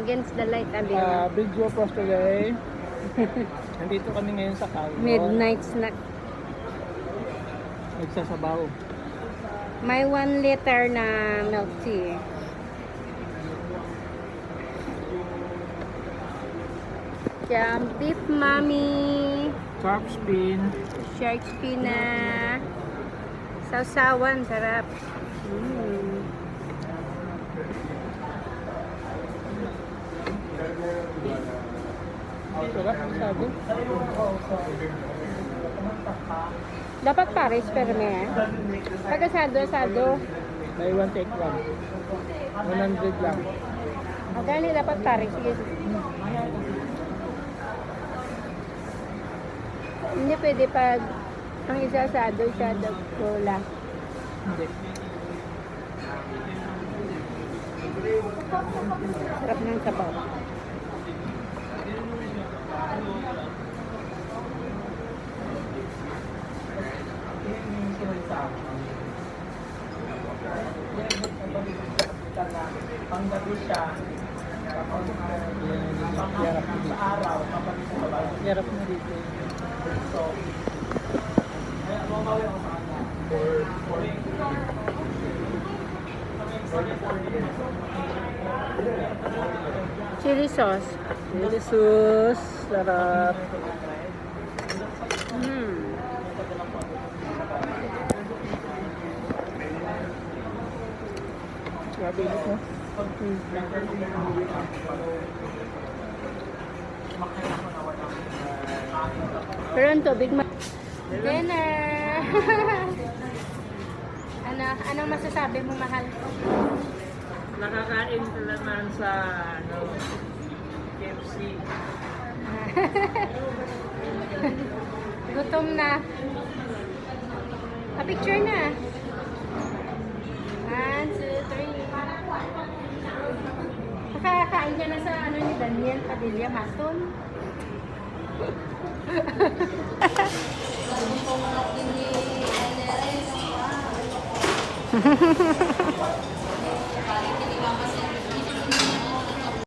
against the light, abi. Video for today. Nandito kami ngayon sa Calvo. Midnight snack. Nagsasabaw. May 1 liter na milk tea. Yan, beef mommy. Shark spin. Shark fin na. Sausawan, sarap. Sarap, sabi. Dapat pares pero may. Pag asado. Buy one, take one. 100 lang. Magkano dapat pares? Sige. Hindi pwede pag ang isa asado, isa cola. Hindi. Sarap ng sabaw. Panggabi siya. Yarap na dito. Chili sauce. Chili sauce. Sarap. Grabe ito. Pero ang tubig dinner! Anong masasabi mo, mahal? Nakakain ka naman sa KFC. Gutom na. Pa-picture na. 1, 2, 3. Nakakain ka na sa ni Daniel Padilla Maton.